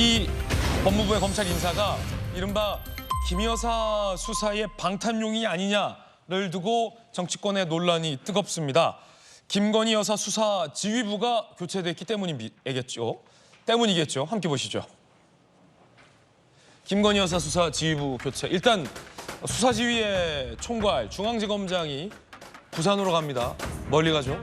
이 법무부의 검찰 인사가 이른바 김 여사 수사의 방탄용이 아니냐를 두고 정치권의 논란이 뜨겁습니다. 김건희 여사 수사 지휘부가 교체됐기 때문이겠죠. 함께 보시죠. 김건희 여사 수사 지휘부 교체. 일단 수사 지휘의 총괄 중앙지검장이 부산으로 갑니다. 멀리 가죠.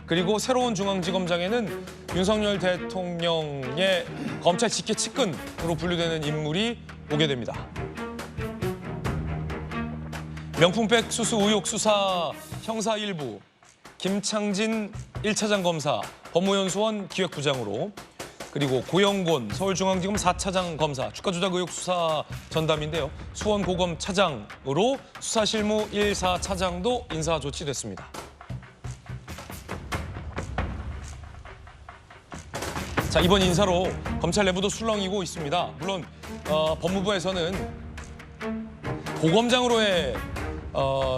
그리고 새로운 중앙지검장에는 윤석열 대통령의 검찰 직계 측근으로 분류되는 인물이 오게 됩니다. 명품백 수수 의혹 수사 형사 1부 김창진 1차장 검사 법무연수원 기획부장으로, 그리고 고영곤 서울중앙지검 4차장 검사 주가조작 의혹 수사 전담인데요. 수원고검 차장으로 수사실무 1, 4차장도 인사 조치됐습니다. 자, 이번 인사로 검찰 내부도 술렁이고 있습니다. 물론 법무부에서는 고검장으로의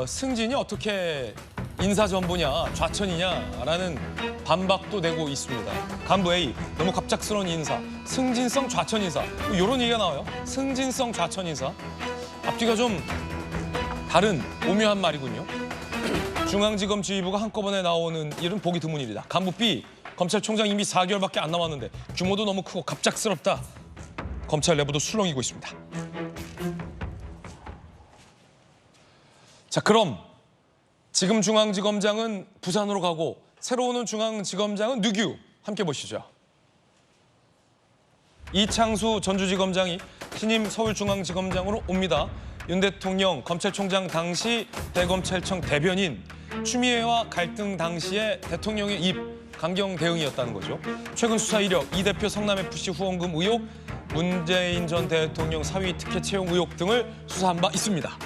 승진이 어떻게 인사 전부냐, 좌천이냐라는 반박도 내고 있습니다. 간부 A, 너무 갑작스러운 인사, 승진성 좌천 인사, 이런 얘기가 나와요. 승진성 좌천 인사. 앞뒤가 좀 다른 오묘한 말이군요. 중앙지검 지휘부가 한꺼번에 나오는 일은 보기 드문 일이다. 간부 B, 검찰총장 이미 4개월밖에 안 남았는데 규모도 너무 크고 갑작스럽다. 검찰 내부도 술렁이고 있습니다. 자, 그럼 지금 중앙지검장은 부산으로 가고 새로 오는 중앙지검장은 누구? 함께 보시죠. 이창수 전주지검장이 신임 서울중앙지검장으로 옵니다. 윤 대통령 검찰총장 당시 대검찰청 대변인, 추미애와 갈등 당시에 대통령의 입 강경 대응이었다는 거죠. 최근 수사 이력, 이 대표 성남FC 후원금 의혹, 문재인 전 대통령 사위 특혜 채용 의혹 등을 수사한 바 있습니다.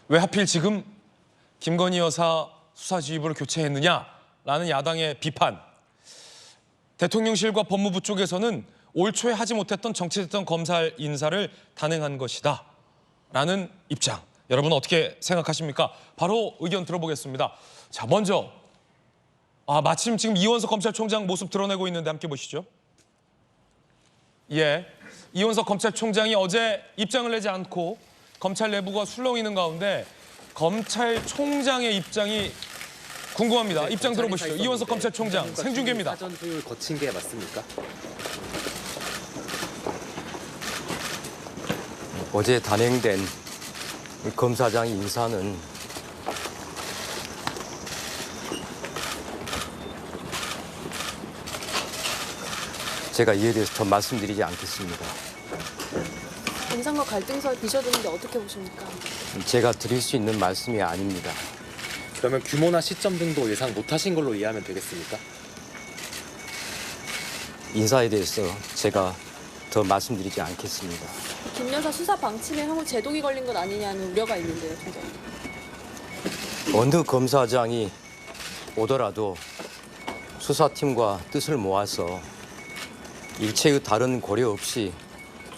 왜 하필 지금 김건희 여사 수사지휘부를 교체했느냐라는 야당의 비판. 대통령실과 법무부 쪽에서는 올 초에 하지 못했던 정치됐던 검찰 인사를 단행한 것이다 라는 입장. 여러분 어떻게 생각하십니까? 바로 의견 들어보겠습니다. 자, 먼저 마침 지금 이원석 검찰총장 모습 드러내고 있는데 함께 보시죠. 예, 이원석 검찰총장이 어제 입장을 내지 않고 검찰 내부가 술렁이는 가운데 검찰총장의 입장이 궁금합니다. 네, 입장 들어보시죠. 이원석 검찰총장 생중계입니다. 사전 조율 거친 게 맞습니까? 어제 단행된 검사장 인사는 제가 이에 대해서 더 말씀드리지 않겠습니다. 인상과 갈등설 비춰드는데 어떻게 보십니까? 제가 드릴 수 있는 말씀이 아닙니다. 그러면 규모나 시점 등도 예상 못하신 걸로 이해하면 되겠습니까? 인사에 대해서 제가 더 말씀드리지 않겠습니다. 김 여사 수사 방침에 향후 제동이 걸린 것 아니냐는 우려가 있는데요, 총장님. 어느 검사장이 오더라도 수사팀과 뜻을 모아서 일체의 다른 고려 없이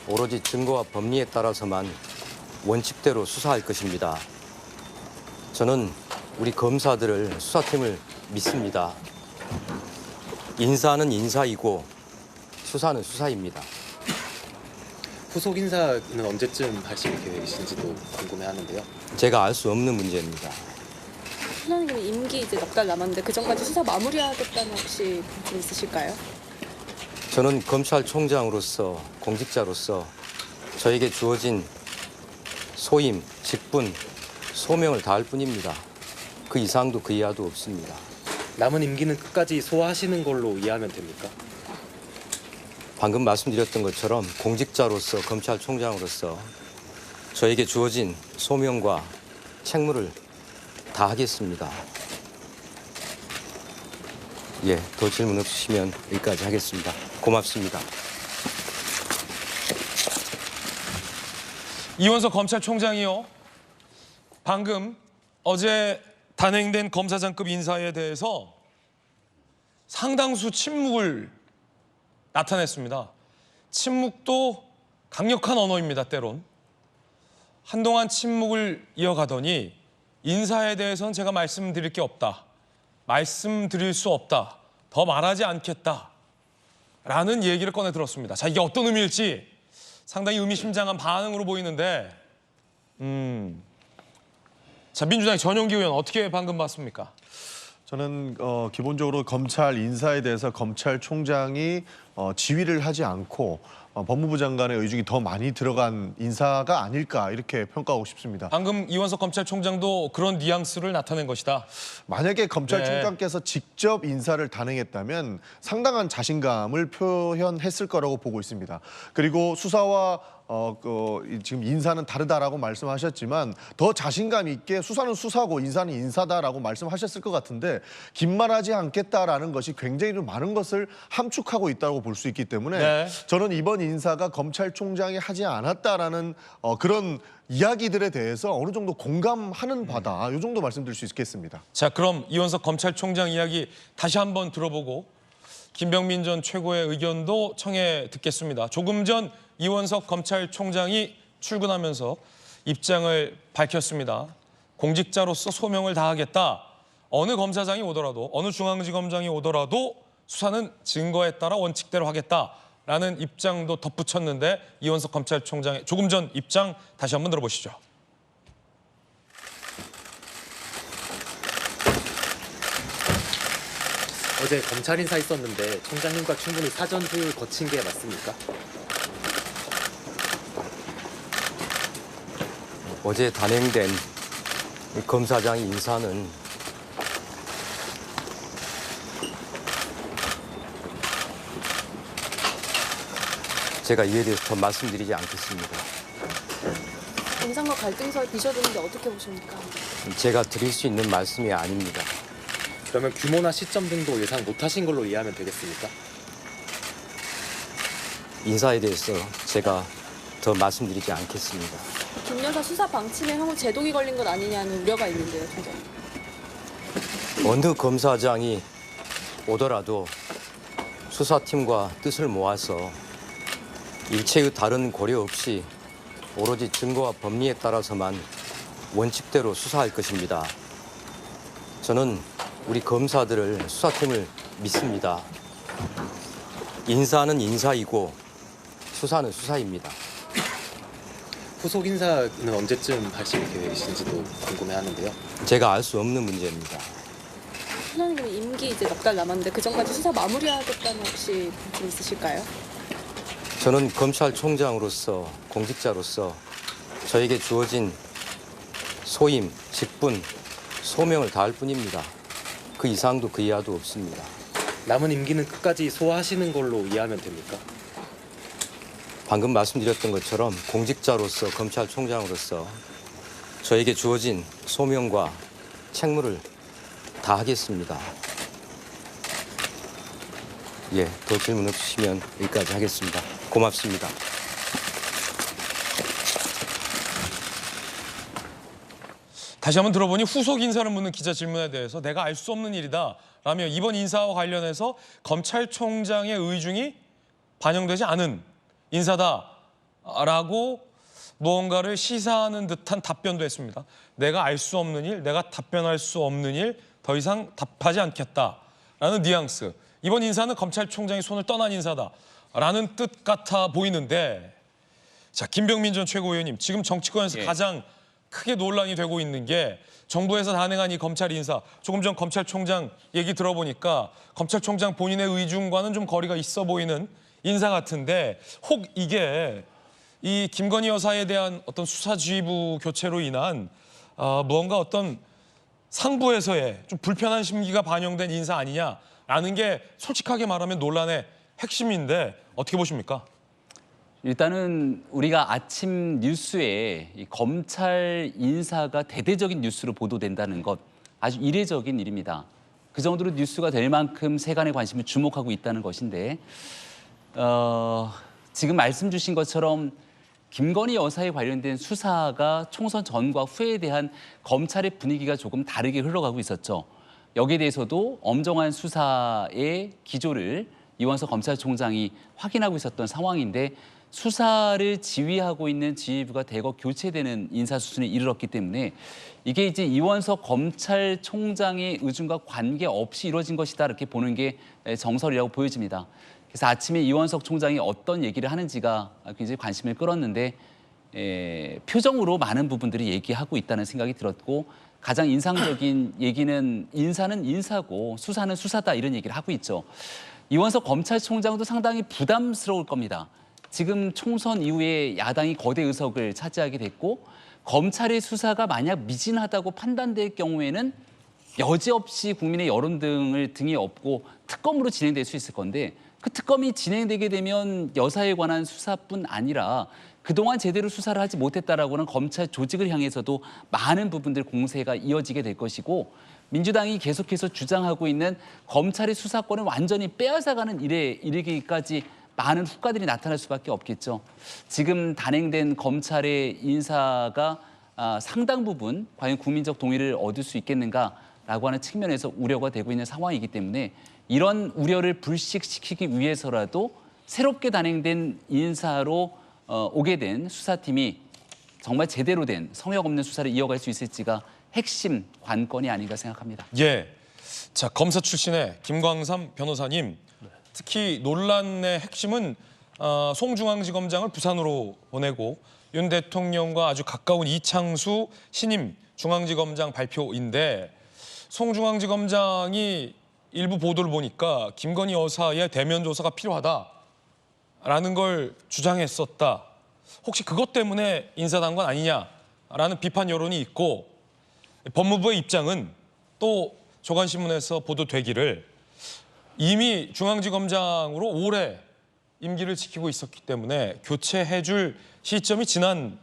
오로지 증거와 법리에 따라서만 원칙대로 수사할 것입니다. 저는 우리 검사들을, 수사팀을 믿습니다. 인사는 인사이고 수사는 수사입니다. 후속 인사는 언제쯤 하실 계획이신지도 궁금해하는데요. 제가 알 수 없는 문제입니다. 총장님 임기 이제 넉 달 남았는데 그 전까지 수사 마무리하겠다는 혹시 좀 있으실까요? 저는 검찰총장으로서, 공직자로서 저에게 주어진 소임, 직분, 소명을 다할 뿐입니다. 그 이상도 그 이하도 없습니다. 남은 임기는 끝까지 소화하시는 걸로 이해하면 됩니까? 방금 말씀드렸던 것처럼 공직자로서, 검찰총장으로서 저에게 주어진 소명과 책무를 다하겠습니다. 예, 더 질문 없으시면 여기까지 하겠습니다. 고맙습니다. 이원석 검찰총장이요. 방금 어제 단행된 검사장급 인사에 대해서 상당수 침묵을 나타냈습니다. 침묵도 강력한 언어입니다, 때론. 한동안 침묵을 이어가더니 인사에 대해서는 제가 말씀드릴 게 없다. 말씀드릴 수 없다. 더 말하지 않겠다. 라는 얘기를 꺼내 들었습니다. 자, 이게 어떤 의미일지 상당히 의미심장한 반응으로 보이는데 자, 민주당의 전용기 의원 어떻게 방금 봤습니까? 저는 기본적으로 검찰 인사에 대해서 검찰총장이 지휘를 하지 않고 법무부 장관의 의중이 더 많이 들어간 인사가 아닐까 이렇게 평가하고 싶습니다. 방금 이원석 검찰총장도 그런 뉘앙스를 나타낸 것이다. 만약에 검찰총장께서 직접 인사를 단행했다면 상당한 자신감을 표현했을 거라고 보고 있습니다. 그리고 수사와 지금 인사는 다르다라고 말씀하셨지만 더 자신감 있게 수사는 수사고 인사는 인사다라고 말씀하셨을 것 같은데 긴말하지 않겠다라는 것이 굉장히 좀 많은 것을 함축하고 있다고 볼 수 있기 때문에 네. 저는 이번 인사가 검찰총장이 하지 않았다라는 그런 이야기들에 대해서 어느 정도 공감하는 바다 이 정도 말씀드릴 수 있겠습니다. 자, 그럼 이원석 검찰총장 이야기 다시 한번 들어보고 김병민 전 최고의 의견도 청해 듣겠습니다. 조금 전 이원석 검찰총장이 출근하면서 입장을 밝혔습니다. 공직자로서 소명을 다하겠다. 어느 검사장이 오더라도 어느 중앙지검장이 오더라도 수사는 증거에 따라 원칙대로 하겠다라는 입장도 덧붙였는데 이원석 검찰총장의 조금 전 입장 다시 한번 들어보시죠. 어제 검찰 인사 있었는데 총장님과 충분히 사전을 거친 게 맞습니까? 어제 단행된 이 검사장 인사는 제가 이에 대해서 더 말씀드리지 않겠습니다. 인상과 갈등설 비춰두는데 어떻게 보십니까? 제가 드릴 수 있는 말씀이 아닙니다. 그러면 규모나 시점 등도 예상 못하신 걸로 이해하면 되겠습니까? 인사에 대해서 제가 더 말씀드리지 않겠습니다. 김 여사 수사 방침에 향후 제동이 걸린 것 아니냐는 우려가 있는데요, 총장님. 어느 검사장이 오더라도 수사팀과 뜻을 모아서 일체의 다른 고려 없이 오로지 증거와 법리에 따라서만 원칙대로 수사할 것입니다. 저는 우리 검사들을 수사팀을 믿습니다. 인사는 인사이고 수사는 수사입니다. 후속 인사는 언제쯤 하실 계획이신지도 궁금해하는데요. 제가 알 수 없는 문제입니다. 소장님 임기 이제 넉 달 남았는데 그 전까지 수사 마무리하겠다는 혹시 좀 있으실까요? 저는 검찰총장으로서 공직자로서 저에게 주어진 소임, 직분, 소명을 다할 뿐입니다. 그 이상도 그 이하도 없습니다. 남은 임기는 끝까지 소화하시는 걸로 이해하면 됩니까? 방금 말씀드렸던 것처럼 공직자로서 검찰총장으로서 저에게 주어진 소명과 책무를 다하겠습니다. 예, 더 질문 없으시면 여기까지 하겠습니다. 고맙습니다. 다시 한번 들어보니 후속 인사를 묻는 기자 질문에 대해서 내가 알 수 없는 일이다 라며 이번 인사와 관련해서 검찰총장의 의중이 반영되지 않은 인사다라고 무언가를 시사하는 듯한 답변도 했습니다. 내가 알 수 없는 일, 내가 답변할 수 없는 일, 더 이상 답하지 않겠다라는 뉘앙스. 이번 인사는 검찰총장이 손을 떠난 인사다라는 뜻 같아 보이는데 자, 김병민 전 최고위원님, 지금 정치권에서 가장 크게 논란이 되고 있는 게 정부에서 단행한 이 검찰 인사, 조금 전 검찰총장 얘기 들어보니까 검찰총장 본인의 의중과는 좀 거리가 있어 보이는 인사 같은데 혹 이게 이 김건희 여사에 대한 어떤 수사지휘부 교체로 인한 무언가 어떤 상부에서의 좀 불편한 심기가 반영된 인사 아니냐라는 게 솔직하게 말하면 논란의 핵심인데 어떻게 보십니까? 일단은 우리가 아침 뉴스에 이 검찰 인사가 대대적인 뉴스로 보도된다는 것 아주 이례적인 일입니다. 그 정도로 뉴스가 될 만큼 세간의 관심을 주목하고 있다는 것인데 지금 말씀 주신 것처럼 김건희 여사에 관련된 수사가 총선 전과 후에 대한 검찰의 분위기가 조금 다르게 흘러가고 있었죠. 여기에 대해서도 엄정한 수사의 기조를 이원석 검찰총장이 확인하고 있었던 상황인데 수사를 지휘하고 있는 지휘부가 대거 교체되는 인사 수준에 이르렀기 때문에 이게 이제 이원석 검찰총장의 의중과 관계없이 이루어진 것이다 이렇게 보는 게 정설이라고 보여집니다. 그래서 아침에 이원석 총장이 어떤 얘기를 하는지가 굉장히 관심을 끌었는데 표정으로 많은 부분들이 얘기하고 있다는 생각이 들었고 가장 인상적인 얘기는 인사는 인사고 수사는 수사다 이런 얘기를 하고 있죠. 이원석 검찰총장도 상당히 부담스러울 겁니다. 지금 총선 이후에 야당이 거대 의석을 차지하게 됐고 검찰의 수사가 만약 미진하다고 판단될 경우에는 여지없이 국민의 여론 등을 등에 업고 특검으로 진행될 수 있을 건데 그 특검이 진행되게 되면 여사에 관한 수사뿐 아니라 그동안 제대로 수사를 하지 못했다라고는 검찰 조직을 향해서도 많은 부분들 공세가 이어지게 될 것이고 민주당이 계속해서 주장하고 있는 검찰의 수사권을 완전히 빼앗아가는 일에 이르기까지 많은 후과들이 나타날 수밖에 없겠죠. 지금 단행된 검찰의 인사가 상당 부분 과연 국민적 동의를 얻을 수 있겠는가라고 하는 측면에서 우려가 되고 있는 상황이기 때문에 이런 우려를 불식시키기 위해서라도 새롭게 단행된 인사로 오게 된 수사팀이 정말 제대로 된 성역 없는 수사를 이어갈 수 있을지가 핵심 관건이 아닌가 생각합니다. 예. 자, 검사 출신의 김광삼 변호사님. 특히 논란의 핵심은 송중앙지검장을 부산으로 보내고 윤 대통령과 아주 가까운 이창수 신임 중앙지검장 발표인데 송중앙지검장이 일부 보도를 보니까 김건희 여사의 대면 조사가 필요하다라는 걸 주장했었다. 혹시 그것 때문에 인사한 건 아니냐라는 비판 여론이 있고 법무부의 입장은 또 조간신문에서 보도되기를 이미 중앙지검장으로 오래 임기를 지키고 있었기 때문에 교체해줄 시점이 지난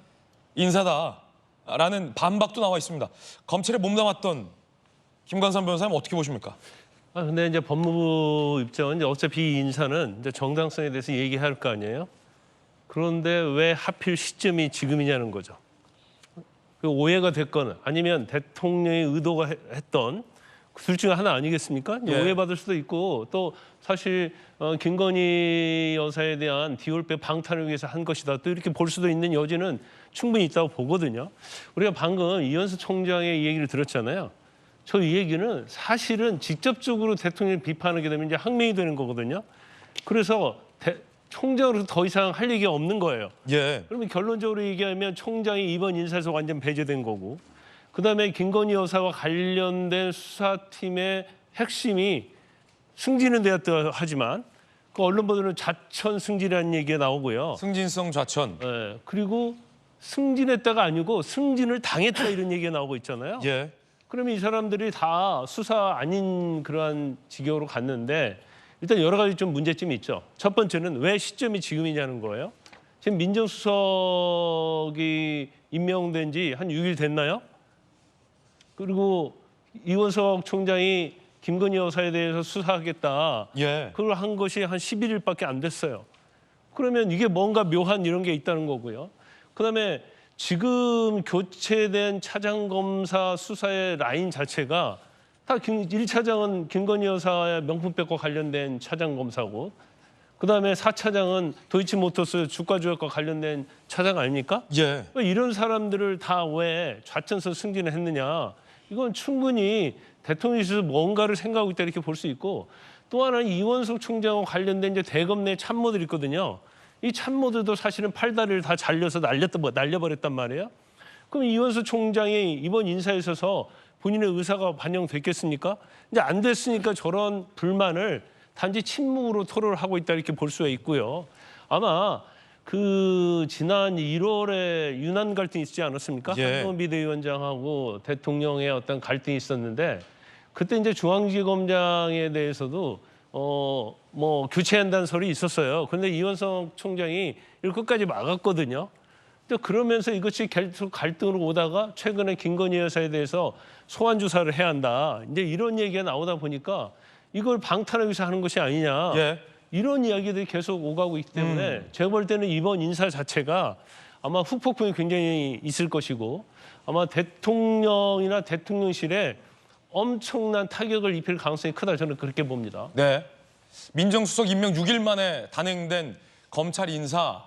인사다라는 반박도 나와 있습니다. 검찰에 몸담았던 김광삼 변호사님 어떻게 보십니까? 근데 이제 법무부 입장은 이제 어차피 이 인사는 이제 정당성에 대해서 얘기할 거 아니에요? 그런데 왜 하필 시점이 지금이냐는 거죠. 그 오해가 됐거나 아니면 대통령이 의도가 했던 둘 중에 하나 아니겠습니까? 예. 오해받을 수도 있고 또 사실 김건희 여사에 대한 디올백 방탄을 위해서 한 것이다. 또 이렇게 볼 수도 있는 여지는 충분히 있다고 보거든요. 우리가 방금 이현수 총장의 얘기를 들었잖아요. 저 이 얘기는 사실은 직접적으로 대통령을 비판하게 되면 이제 항명이 되는 거거든요. 그래서 총장으로서 더 이상 할 얘기가 없는 거예요. 예. 그러면 결론적으로 얘기하면 총장이 이번 인사에서 완전 배제된 거고 그다음에 김건희 여사와 관련된 수사팀의 핵심이 승진은 되었다 하지만 그 언론 보도는 좌천 승진이라는 얘기가 나오고요. 승진성 좌천. 예, 그리고 승진했다가 아니고 승진을 당했다 이런 얘기가 나오고 있잖아요. 예. 그러면 이 사람들이 다 수사 아닌 그러한 직역으로 갔는데 일단 여러 가지 좀 문제점이 있죠. 첫 번째는 왜 시점이 지금이냐는 거예요. 지금 민정수석이 임명된 지 한 6일 됐나요? 그리고 이원석 총장이 김건희 여사에 대해서 수사하겠다. 예. 그걸 한 것이 한 11일밖에 안 됐어요. 그러면 이게 뭔가 묘한 이런 게 있다는 거고요. 그다음에 지금 교체된 차장검사 수사의 라인 자체가 다 1차장은 김건희 여사의 명품백과 관련된 차장검사고 그다음에 4차장은 도이치모터스 주가조약과 관련된 차장 아닙니까? 예. 이런 사람들을 다 왜 좌천서 승진을 했느냐. 이건 충분히 대통령실에서 뭔가를 생각하고 있다 이렇게 볼 수 있고 또 하나는 이원석 총장과 관련된 이제 대검 내 참모들이 있거든요. 이 참모들도 사실은 팔다리를 다 잘려서 날려버렸단 말이에요. 그럼 이원석 총장이 이번 인사에 있어서 본인의 의사가 반영됐겠습니까? 이제 안 됐으니까 저런 불만을 단지 침묵으로 토로를 하고 있다 이렇게 볼 수가 있고요. 아마 그 지난 1월에 유난 갈등이 있지 않았습니까? 예. 한동훈 비대위원장하고 대통령의 어떤 갈등이 있었는데 그때 이제 중앙지검장에 대해서도 뭐 교체한다는 소리 있었어요. 그런데 이원석 총장이 이걸 끝까지 막았거든요. 그러면서 이것이 계속 갈등으로 오다가 최근에 김건희 여사에 대해서 소환 조사를 해야 한다. 이제 이런 얘기가 나오다 보니까 이걸 방탄하기 위해서 하는 것이 아니냐. 예. 이런 이야기들이 계속 오가고 있기 때문에 제가 볼 때는 이번 인사 자체가 아마 후폭풍이 굉장히 있을 것이고 아마 대통령이나 대통령실에 엄청난 타격을 입힐 가능성이 크다. 저는 그렇게 봅니다. 네. 민정수석 임명 6일 만에 단행된 검찰 인사.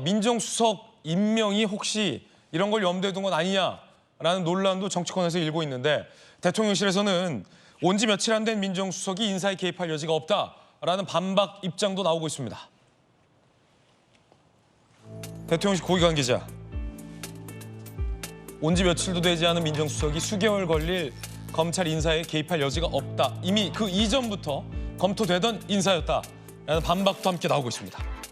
민정수석 임명이 혹시 이런 걸 염두에 둔 건 아니냐라는 논란도 정치권에서 일고 있는데 대통령실에서는 온 지 며칠 안 된 민정수석이 인사에 개입할 여지가 없다라는 반박 입장도 나오고 있습니다. 대통령실 고위관 기자. 온 지 며칠도 되지 않은 민정수석이 수개월 걸릴 검찰 인사에 개입할 여지가 없다. 이미 그 이전부터 검토되던 인사였다라는 반박도 함께 나오고 있습니다.